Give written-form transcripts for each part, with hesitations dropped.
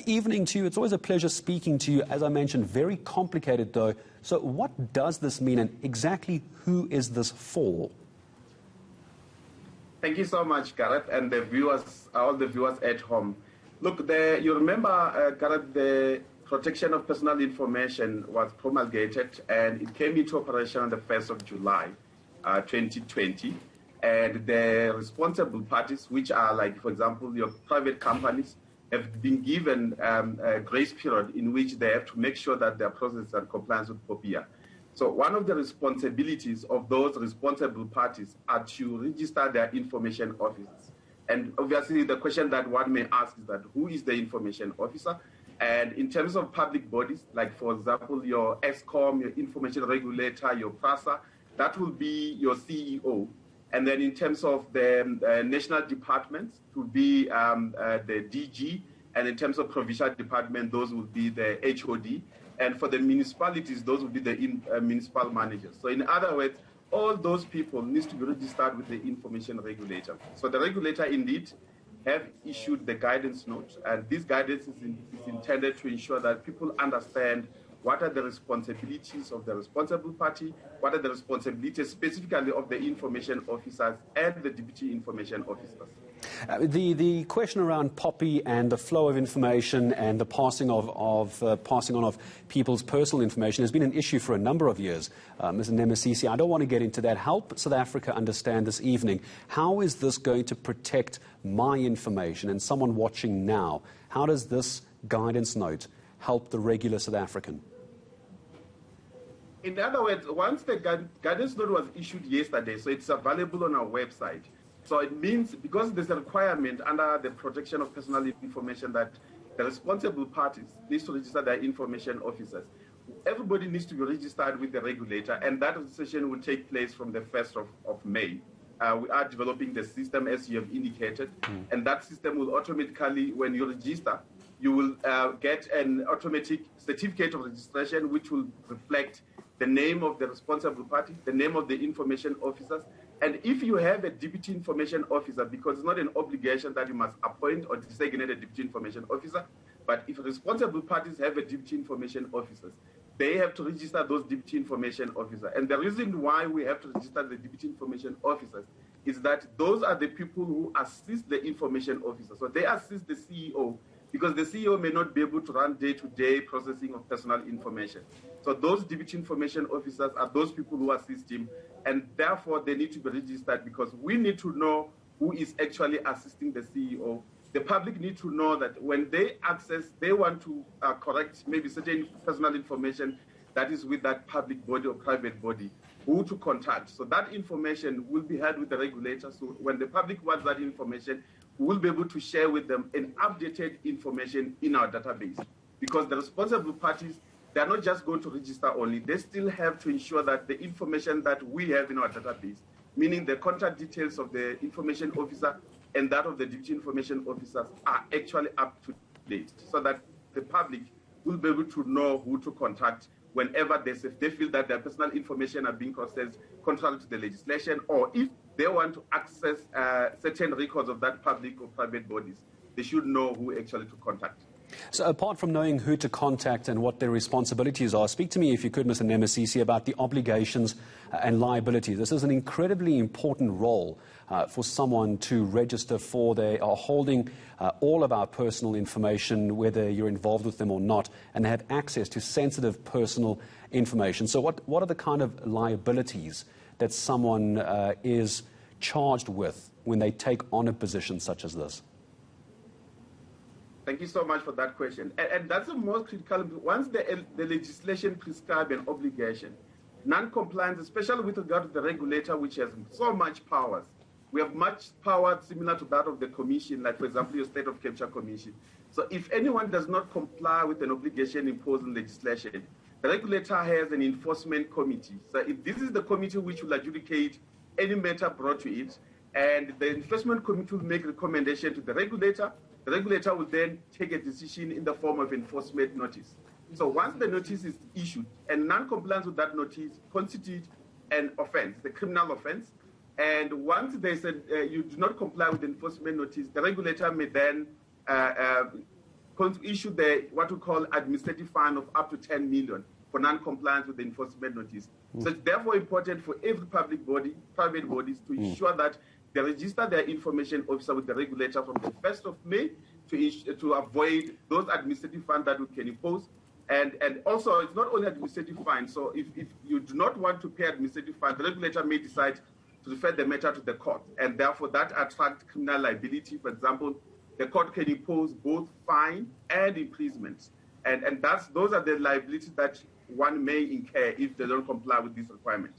Evening to you. It's always a pleasure speaking to you. As I mentioned, very complicated though. So what does this mean, and exactly who is this for? Thank you so much, Gareth, and the viewers, all the viewers at home. Look, you remember, Gareth, the Protection of Personal Information was promulgated, and it came into operation on the 1st of July, 2020. And the responsible parties, which are like, for example, your private companies, have been given a grace period in which they have to make sure that their processes are in compliance with POPIA. So one of the responsibilities of those responsible parties are to register their information officers. And obviously the question that one may ask is that who is the information officer? And in terms of public bodies, like for example, your ESCOM, your Information Regulator, your PRASA, that will be your CEO. And then in terms of the national departments, it will be the DG. And in terms of provincial department, those will be the HOD. And for the municipalities, those will be the municipal managers. So in other words, all those people need to be registered with the Information Regulator. So the regulator indeed have issued the guidance note. And this guidance is intended to ensure that people understand what are the responsibilities of the responsible party, what are the responsibilities specifically of the information officers and the deputy information officers. The question around POPI and the flow of information and the passing on of people's personal information has been an issue for a number of years. Mr. Nemasisi, I don't want to get into that. Help South Africa understand this evening. How is this going to protect my information and someone watching now? How does this guidance note help the regular South African? In other words, once the guidance note was issued yesterday, so it's available on our website. So it means, because there's a requirement under the Protection of Personal Information that the responsible parties need to register their information officers. Everybody needs to be registered with the regulator, and that registration will take place from the 1st of May. We are developing the system, as you have indicated, and that system will automatically, when you register, you will get an automatic certificate of registration which will reflect the name of the responsible party, the name of the information officers, and if you have a deputy information officer, because it's not an obligation that you must appoint or designate a deputy information officer, but if responsible parties have a deputy information officers, they have to register those deputy information officers. And the reason why we have to register the deputy information officers is that those are the people who assist the information officer. So they assist the CEO, because the CEO may not be able to run day-to-day processing of personal information. So those deputy information officers are those people who assist him, and therefore they need to be registered, because we need to know who is actually assisting the CEO. The public need to know that when they want to correct maybe certain personal information that is with that public body or private body, who to contact. So that information will be held with the regulator. So when the public wants that information, we will be able to share with them an updated information in our database. Because the responsible parties, they are not just going to register only, they still have to ensure that the information that we have in our database, meaning the contact details of the information officer and that of the deputy information officers, are actually up to date, so that the public will be able to know who to contact whenever they feel that their personal information are being processed contrary to the legislation, or if they want to access certain records of that public or private bodies, they should know who actually to contact. So apart from knowing who to contact and what their responsibilities are, speak to me, if you could, Mr. Nemasisi, about the obligations and liabilities. This is an incredibly important role for someone to register for. They are holding all of our personal information, whether you're involved with them or not, and they have access to sensitive personal information. So what are the kind of liabilities that someone is charged with when they take on a position such as this? Thank you so much for that question. And that's the most critical. Once the legislation prescribes an obligation, non-compliance, especially with regard to the regulator, which has so much powers. We have much power similar to that of the commission, like, for example, your state of capture commission. So if anyone does not comply with an obligation imposed in legislation, the regulator has an enforcement committee. So if this is the committee which will adjudicate any matter brought to it, and the enforcement committee will make a recommendation to the regulator. The regulator will then take a decision in the form of enforcement notice. So once the notice is issued and non-compliance with that notice constitutes an offense, the criminal offense, and once they said you do not comply with the enforcement notice, the regulator may then going to issue what we call administrative fine of up to 10 million for non-compliance with the enforcement notice. So it's therefore important for every public body, private bodies, to ensure that they register their information officer with the regulator from the 1st of May to avoid those administrative fines that we can impose. And also, it's not only administrative fines. So if you do not want to pay administrative fines, the regulator may decide to refer the matter to the court. And therefore, that attracts criminal liability. For example, the court can impose both fine and imprisonment. And those are the liabilities that one may incur if they don't comply with this requirement.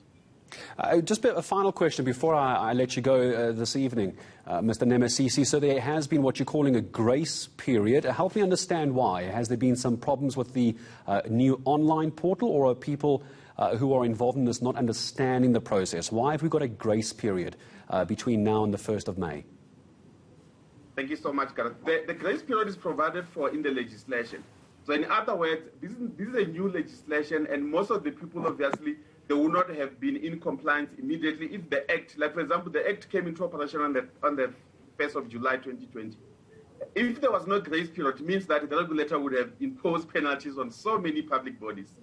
Just a final question before I let you go this evening, Mr. Nemasisi. So there has been what you're calling a grace period. Help me understand why. Has there been some problems with the new online portal, or are people who are involved in this not understanding the process? Why have we got a grace period between now and the 1st of May? Thank you so much, Gareth. The grace period is provided for in the legislation. So in other words, this is a new legislation, and most of the people, obviously, they will not have been in compliance immediately if the Act, like for example, the Act came into operation on the 1st of July 2020. If there was no grace period, it means that the regulator would have imposed penalties on so many public bodies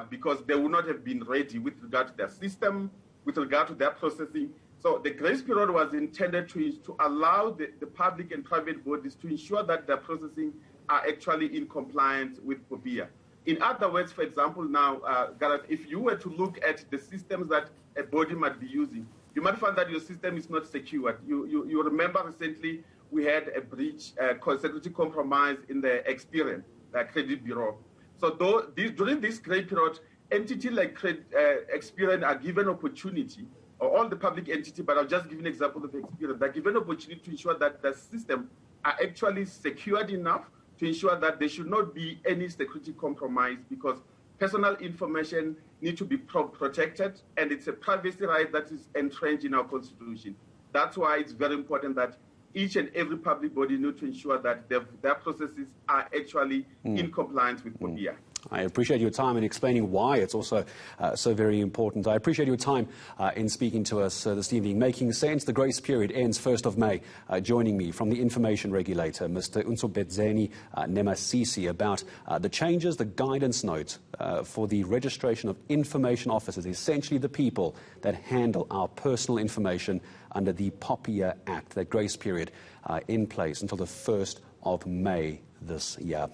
because they would not have been ready with regard to their system, with regard to their processing. So the grace period was intended to allow the public and private bodies to ensure that their processing are actually in compliance with POPIA. In other words, for example, now, Gareth, if you were to look at the systems that a body might be using, you might find that your system is not secured. You remember recently we had a breach, security compromise in the Experian, the credit bureau. So during this grace period, entities like Experian are given opportunity, or all the public entity, but I'll just give an example of Experian. They're given opportunity to ensure that the system are actually secured enough to ensure that there should not be any security compromise, because personal information need to be protected, and it's a privacy right that is entrenched in our Constitution. That's why it's very important that each and every public body need to ensure that their processes are actually in compliance with POPIA. I appreciate your time in explaining why it's also so very important. I appreciate your time in speaking to us this evening, making sense. The grace period ends 1st of May. Joining me from the Information Regulator, Mr. Unsobedzeni Nemasisi, about the changes, the guidance note for the registration of information officers, essentially the people that handle our personal information under the POPIA Act, that grace period in place until the 1st of May this year.